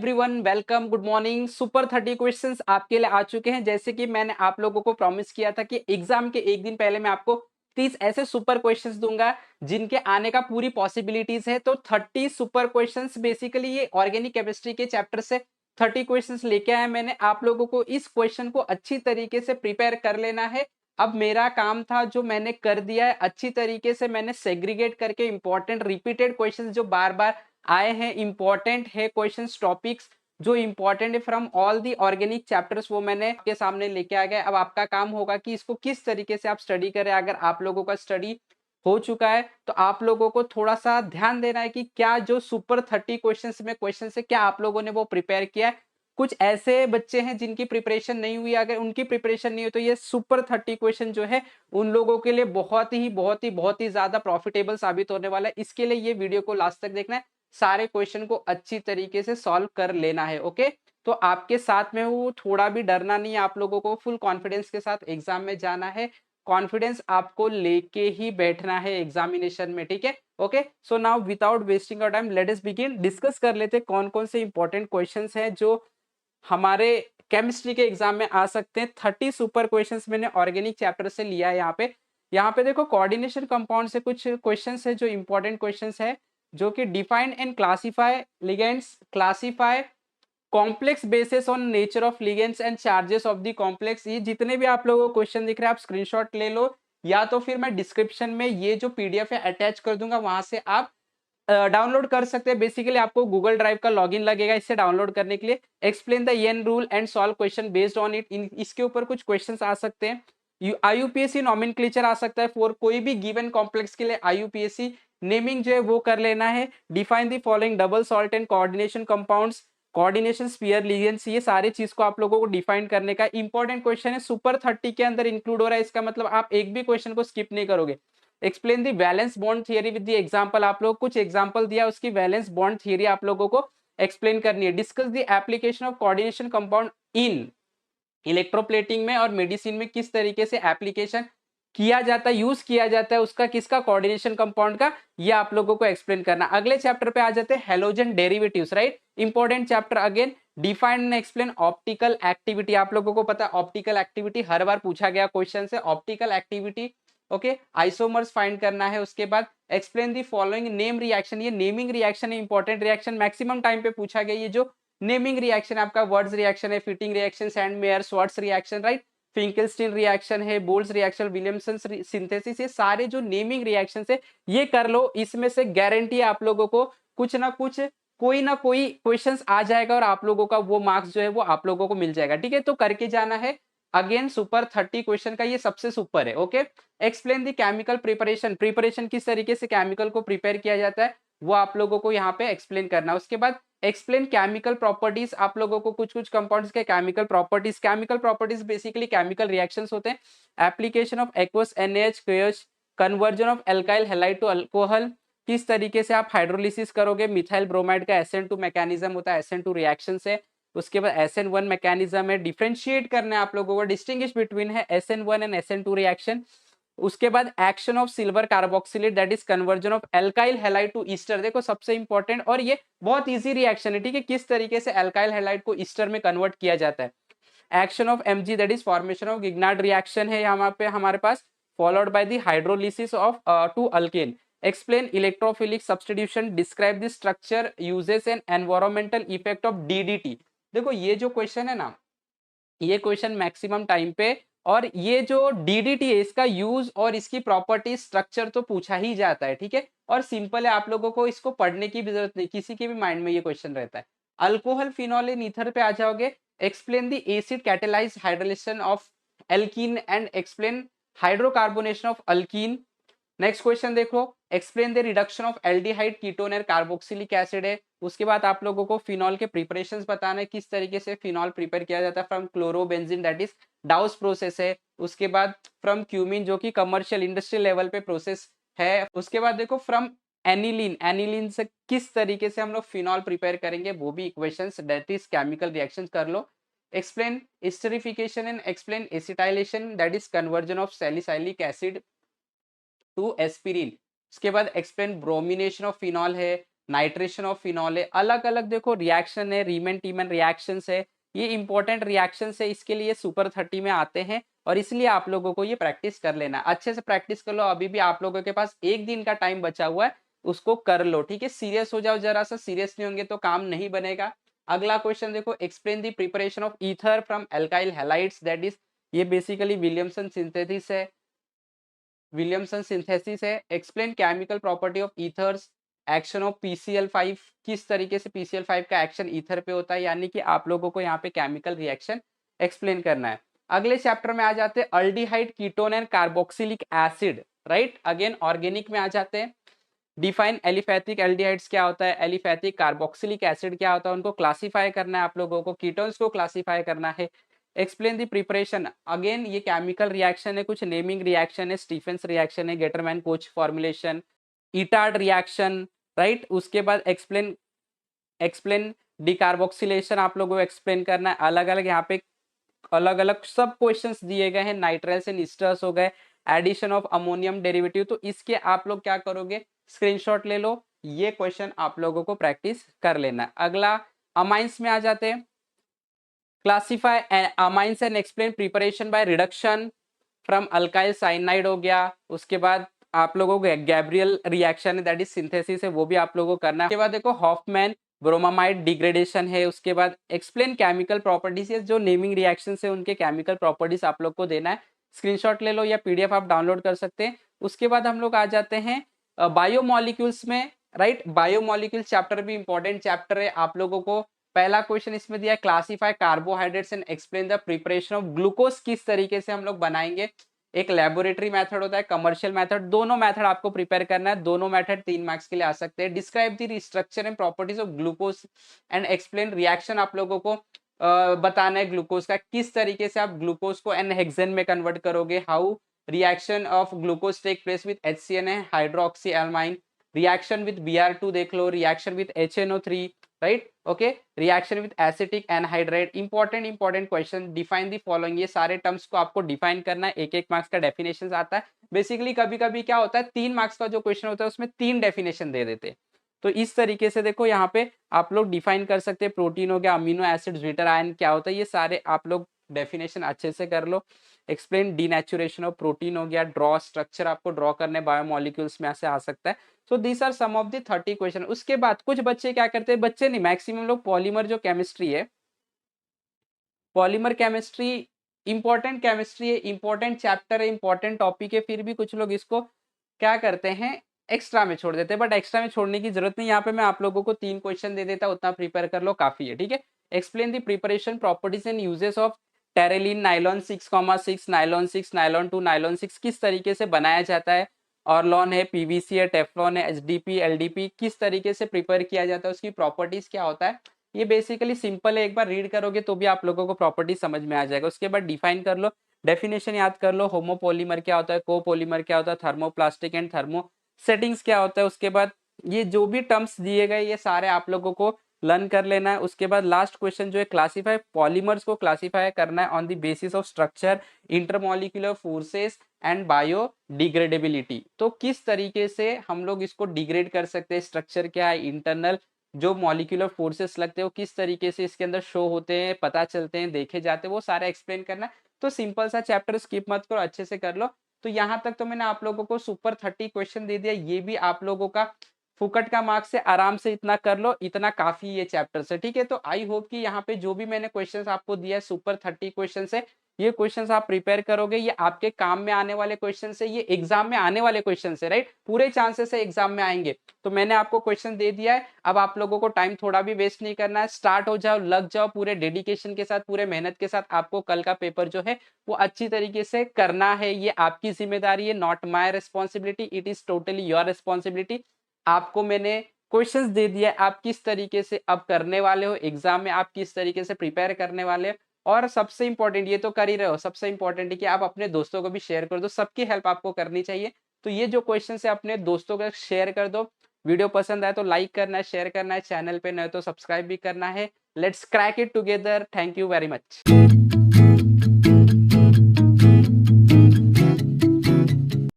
Everyone, welcome, good morning. Super 30 questions आपके लिए आ चुके हैं। जैसे कि मैंने आप लोगों को प्रॉमिस किया था कि एग्जाम के एक दिन पहले मैं आपको 30 ऐसे सुपर क्वेश्चंस दूंगा जिनके आने का पूरी पॉसिबिलिटीज है। तो 30 सुपर क्वेश्चंस बेसिकली ये ऑर्गेनिक केमिस्ट्री के चैप्टर से 30 क्वेश्चंस लेके आया मैंने। आप लोगों को इस क्वेश्चन को अच्छी तरीके से प्रिपेयर कर लेना है। अब मेरा काम था जो मैंने कर दिया है, अच्छी तरीके से मैंने सेग्रीगेट करके इंपॉर्टेंट रिपीटेड क्वेश्चंस जो बार बार आए हैं, इंपॉर्टेंट है क्वेश्चंस, टॉपिक्स जो इंपॉर्टेंट है from all the organic chapters, वो मैंने आपके सामने लेके आ गया। अब आपका काम होगा कि इसको किस तरीके से आप स्टडी करें। अगर आप लोगों का स्टडी हो चुका है तो आप लोगों को थोड़ा सा ध्यान देना है कि क्या जो सुपर 30 क्वेश्चंस में क्वेश्चन है क्या आप लोगों ने वो प्रिपेयर किया है। कुछ ऐसे बच्चे हैं जिनकी प्रिपरेशन नहीं हुई, अगर उनकी प्रिपरेशन नहीं हुई तो ये सुपर 30 क्वेश्चन जो है उन लोगों के लिए बहुत ही ज्यादा प्रॉफिटेबल साबित होने वाला है। इसके लिए ये वीडियो को लास्ट तक देखना है, सारे क्वेश्चन को अच्छी तरीके से सॉल्व कर लेना है। ओके, तो आपके साथ में वो थोड़ा भी डरना नहीं है, आप लोगों को फुल कॉन्फिडेंस के साथ एग्जाम में जाना है। कॉन्फिडेंस आपको लेके ही बैठना है एग्जामिनेशन में, ठीक है। Okay, so now without wasting your time let us begin. Discuss कर लेते हैं कौन कौन से इंपॉर्टेंट क्वेश्चंस हैं जो हमारे केमिस्ट्री के एग्जाम में आ सकते हैं। 30 सुपर क्वेश्चंस मैंने ऑर्गेनिक चैप्टर से लिया है। यहाँ पे देखो कोऑर्डिनेशन कंपाउंड से कुछ क्वेश्चंस है जो इंपॉर्टेंट क्वेश्चंस है, जो कि define and classify ligands, classify complex basis on nature of ligands and charges of the complex. ये जितने भी आप लोगों को क्वेश्चन दिख रहे हैं आप स्क्रीनशॉट ले लो, या तो फिर मैं डिस्क्रिप्शन में ये जो पीडीएफ है अटैच कर दूंगा, वहां से आप डाउनलोड कर सकते हैं। बेसिकली आपको गूगल ड्राइव का लॉगिन लगेगा इससे डाउनलोड करने के लिए। Explain the yen rule and solve question based on it, इसके ऊपर कुछ क्वेश्चंस आ सकते हैं। आईयूपीएससी नॉमेनक्लेचर आ सकता है फॉर कोई भी गिवन कॉम्प्लेक्स के लिए। आईयूपीएससी नेमिंग जो है वो कर लेना है। Define the following double salt and coordination compounds, coordination sphere ligands, ये सारे चीज को आप लोगों को डिफाइन करने का इंपॉर्टेंट क्वेश्चन है। सुपर 30 के अंदर इंक्लूड हो रहा है, इसका मतलब आप एक भी क्वेश्चन को स्किप नहीं करोगे। Explain the valence bond theory with the example, आप लोग कुछ एग्जांपल दिया उसकी वैलेंस बॉन्ड थियरी आप लोगों को एक्सप्लेन करनी है। Discuss the application of coordination compound in electroplating में और मेडिसिन में किस तरीके से एप्लीकेशन किया जाता है, यूज किया जाता है उसका, किसका, कोऑर्डिनेशन कंपाउंड का, ये आप लोगों को एक्सप्लेन करना। अगले चैप्टर पे आ जाते हैं halogen derivatives, right, important chapter again. Define and explain optical activity, आप लोगों को पता है ऑप्टिकल एक्टिविटी हर बार पूछा गया क्वेश्चन से, optical activity. Okay, isomers find करना है। उसके बाद explain the following name reaction, ये नेमिंग रिएक्शन है, इंपॉर्टेंट रिएक्शन, मैक्सिमम टाइम पे पूछा गया। ये जो नेमिंग रिएक्शन आपका वर्ड्स रिएक्शन है, fitting reaction, Sandmeyer Swarts reaction, right, Finkelstein reaction है, बोल्स रिएक्शन, विलियमसन सिंथेसिस, ये सारे जो नेमिंग रिएक्शन है ये कर लो। इसमें से गारंटी है आप लोगों को कुछ ना कुछ, कोई ना कोई क्वेश्चंस आ जाएगा और आप लोगों का वो मार्क्स जो है वो आप लोगों को मिल जाएगा, ठीक है। तो करके जाना है। अगेन सुपर 30 क्वेश्चन का ये सबसे सुपर है। Okay, explain the chemical preparation, preparation किस तरीके से केमिकल को प्रिपेयर किया जाता है वो आप लोगों को यहाँ पे एक्सप्लेन करना। उसके बाद एक्सप्लेन केमिकल प्रॉपर्टीज, आप लोगों को कुछ कुछ कंपाउंड्स के chemical properties, chemical properties basically chemical reactions होते हैं। Application of aqueous NaH KH, conversion of alkyl halide to alcohol, किस तरीके से आप हाइड्रोलिसिस करोगे। मिथाइल ब्रोमाइड का SN2 मैकेनिज्म होता है, SN2 रिएक्शन है। उसके बाद SN1 मैकेनिज्म है। डिफरेंशिएट करना है आप लोगों को, डिस्टिंग्विश बिटवीन है SN1 एंड SN2 रिएक्शन। उसके बाद action of silver carboxylate that is conversion of alkyl halide to ester, देखो सबसे इंपॉर्टेंट, और ये बहुत इजी रिएक्शन है, ठीक है, किस तरीके से एल्काइल हैलाइड को ईस्टर में कन्वर्ट किया जाता है। Action of Mg that is formation of Grignard reaction है यहाँ पे हमारे पास, followed by the hydrolysis of to alkane. Explain electrophilic substitution, describe the structure, uses and environmental effect of DDT। देखो ये जो क्वेश्चन है ना, ये क्वेश्चन मैक्सिमम टाइम पे, और ये जो डीडीटी है इसका यूज और इसकी प्रॉपर्टी स्ट्रक्चर तो पूछा ही जाता है, ठीक है, और सिंपल है, आप लोगों को इसको पढ़ने की भी जरूरत नहीं, किसी के भी माइंड में ये क्वेश्चन रहता है। अल्कोहल फिनॉल इन ईथर पे आ जाओगे। Explain the acid catalyse hydrolysis of alkene and explain hydrocarbonation of alkene. Next question देखो, explain the reduction of aldehyde ketone and carboxylic acid है। उसके बाद आप लोगों को फिनॉल के प्रिपरेशंस बताना है, किस तरीके से फिनॉल प्रिपेयर किया जाता है from chlorobenzene that is डाउस process है। उसके बाद फ्रॉम क्यूमिन जो कि कमर्शियल इंडस्ट्रियल लेवल पे प्रोसेस है। उसके बाद देखो फ्रॉम एनिलीन, एनिलीन से किस तरीके से हम लोग फिनॉल प्रिपेयर करेंगे, वो भी equations that is chemical reactions कर लो। Explain esterification and explain acetylation that is conversion of salicylic acid to aspirin. उसके बाद एक्सप्लेन ब्रोमिनेशन ऑफ फिनॉल है। नाइट्रेशन ऑफ फिनॉल है, अलग अलग देखो रिएक्शन है, रीमन टीमन रिएक्शन है, ये इंपॉर्टेंट रिएक्शन है, इसके लिए सुपर 30 में आते हैं और इसलिए आप लोगों को ये प्रैक्टिस कर लेना, अच्छे से प्रैक्टिस कर लो। अभी भी आप लोगों के पास एक दिन का टाइम बचा हुआ है, उसको कर लो, ठीक है। सीरियस हो जाओ जरा सा, सीरियस नहीं होंगे तो काम नहीं बनेगा। अगला क्वेश्चन देखो, explain the preparation of ether from alkyl halides, that is, ये बेसिकली विलियमसन सिंथेसिस है, विलियमसन सिंथेसिस है। Explain chemical property of ethers, action of PCl5, किस तरीके से PCl5 का एक्शन ईथर पे होता है, यानी कि आप लोगों को यहाँ पे केमिकल रिएक्शन एक्सप्लेन करना है। अगले चैप्टर में आ जाते हैं aldehyde, ketone and carboxylic acid, right, again organic में आ जाते हैं। डिफाइन एलिफैथिक एल्डिहाइड्स क्या होता है, एलिफैथिक कार्बोक्सिलिक एसिड क्या होता है, उनको क्लासिफाई करना है आप लोगों को, कीटोन्स को क्लासिफाई करना है। एक्सप्लेन द प्रिपरेशन, अगेन ये केमिकल रिएक्शन है, कुछ नेमिंग रिएक्शन है, स्टीफेंस रिएक्शन है, Gattermann coach formulation, Etard reaction, right. उसके बाद एक्सप्लेन एक्सप्लेन डिकार्बोक्सिलेशन आप लोगों को एक्सप्लेन करना है। अलग अलग यहाँ पे अलग अलग सब क्वेश्चंस दिए गए हैं, नाइट्राइल्स एंड ईस्टर्स हो गए, एडिशन ऑफ अमोनियम डेरिवेटिव, तो इसके आप लोग क्या करोगे, स्क्रीनशॉट ले लो, ये क्वेश्चन आप लोगों को प्रैक्टिस कर लेना। अगला अमाइंस में आ जाते हैं, classify amines and explain preparation by reduction from alkyl cyanide हो गया। उसके बाद आप लोगों को Gabriel reaction that is synthesis है, वो भी आप लोगों को करना है। उसके बाद देखो हॉफमैन ब्रोमामाइड डिग्रेडेशन है। उसके बाद एक्सप्लेन केमिकल प्रॉपर्टीज, जो नेमिंग रिएक्शन है उनके केमिकल प्रॉपर्टीज आप लोग को देना है, स्क्रीनशॉट ले लो या PDF आप डाउनलोड कर सकते हैं। उसके बाद हम लोग आ जाते हैं बायोमोलिक्यूल्स में, राइट। बायोमोलिक्यूल चैप्टर भी इंपॉर्टेंट चैप्टर है आप लोगों को। पहला क्वेश्चन इसमें दिया है, classify carbohydrates and explain the preparation of glucose, किस तरीके से हम लोग बनाएंगे। एक लेबोरेटरी मेथड होता है, कमर्शियल मेथड, दोनों मेथड आपको प्रिपेयर करना है, दोनों मेथड 3 मार्क्स के लिए आ सकते हैं। Describe the structure and properties of glucose and explain reaction, आप लोगों को बताना है ग्लूकोज का, किस तरीके से आप ग्लूकोज को एन हेक्सेन में कन्वर्ट करोगे, how reaction of glucose take place with HCN hydroxylamine, reaction with Br2 देख लो, reaction with HNO3, right, okay, reaction with acetic anhydride. Important question, define the following, ये सारे terms को आपको define करना है, एक मार्क्स का डेफिनेशन आता है। बेसिकली कभी कभी क्या होता है, 3 मार्क्स का जो क्वेश्चन होता है उसमें 3 डेफिनेशन दे देते हैं, तो इस तरीके से देखो यहाँ पे आप लोग डिफाइन कर सकते हैं, प्रोटीन हो गया, अमीनो एसिड, ज्विटर आयन क्या होता है, ये सारे आप लोग डेफिनेशन अच्छे से कर लो। एक्सप्लेन डीनेचुरेशन ऑफ प्रोटीन हो गया, ड्रॉ स्ट्रक्चर आपको ड्रॉ करने बायोमोलिक्यूल्स में से आ सकता है। So these are some of the 30 question. उसके बाद कुछ बच्चे क्या करते हैं, बच्चे नहीं, मैक्सिमम लोग पॉलीमर जो केमिस्ट्री है, पॉलीमर केमिस्ट्री इंपॉर्टेंट केमिस्ट्री है, इंपॉर्टेंट चैप्टर है, इंपॉर्टेंट टॉपिक है, फिर भी कुछ लोग इसको क्या करते हैं, एक्स्ट्रा में छोड़ देते हैं। बट एक्स्ट्रा में छोड़ने की जरूरत नहीं, यहाँ पे मैं आप लोगों को 3 क्वेश्चन दे देता, उतना प्रिपेयर कर लो, काफी है, ठीक है। Explain the preparation properties and uses of terylene, nylon 6,6, nylon 6, nylon 2, nylon 6 किस तरीके से बनाया जाता है, ऑर्लॉन है, PVC है, टेफ्लॉन है, HDP, LDP किस तरीके से प्रिपेयर किया जाता है, उसकी प्रॉपर्टीज क्या होता है, ये बेसिकली सिंपल है, एक बार रीड करोगे तो भी आप लोगों को प्रॉपर्टी समझ में आ जाएगा। उसके बाद डिफाइन कर लो, डेफिनेशन याद कर लो, होमोपोलीमर क्या होता है, कोपोलीमर क्या होता है, थर्मोप्लास्टिक एंड थर्मो सेटिंग्स क्या होता है। उसके बाद ये जो भी टर्म्स दिए गए ये सारे आप लोगों को लर्न कर लेना है। उसके बाद लास्ट क्वेश्चन जो है, क्लासिफाई पॉलीमर्स को क्लासिफाई करना है on the basis of structure, intermolecular forces and biodegradability, तो किस तरीके से हम लोग इसको डिग्रेड कर सकते हैं, स्ट्रक्चर क्या है, इंटरनल जो मॉलिक्यूलर फोर्सेस लगते हैं वो किस तरीके से इसके अंदर शो होते हैं, पता चलते हैं, देखे जाते हैं, वो सारा एक्सप्लेन करना है। तो सिंपल सा चैप्टर, स्किप मत करो, अच्छे से कर लो। तो यहाँ तक तो मैंने आप लोगों को सुपर 30 क्वेश्चन दे दिया, ये भी आप लोगों का फुकट का मार्क्स से आराम से इतना कर लो, इतना काफी ये चैप्टर से, ठीक है। तो आई होप कि यहाँ पे जो भी मैंने क्वेश्चंस आपको दिया है सुपर 30 क्वेश्चन है, ये क्वेश्चंस आप प्रिपेयर करोगे, ये आपके काम में आने वाले क्वेश्चन है, ये एग्जाम में आने वाले क्वेश्चन है, राइट, पूरे चांसेस है एग्जाम में आएंगे। तो मैंने आपको क्वेश्चन दे दिया है, अब आप लोगों को टाइम थोड़ा भी वेस्ट नहीं करना है, स्टार्ट हो जाओ, लग जाओ पूरे डेडिकेशन के साथ, पूरे मेहनत के साथ। आपको कल का पेपर जो है वो अच्छी तरीके से करना है, ये आपकी जिम्मेदारी है, not my responsibility, it is totally your responsibility. आपको मैंने क्वेश्चंस दे दिया, आप किस तरीके से अब करने वाले हो एग्जाम में, आप किस तरीके से प्रिपेयर करने वाले हो, और सबसे इंपॉर्टेंट, ये तो कर ही रहे हो, सबसे इंपॉर्टेंट है कि आप अपने दोस्तों को भी शेयर कर दो, सबकी हेल्प आपको करनी चाहिए। तो ये जो क्वेश्चन है अपने दोस्तों को शेयर कर दो, वीडियो पसंद आए तो लाइक करना है, शेयर करना है, चैनल पे नए तो सब्सक्राइब भी करना है। Let's crack it together, thank you very much.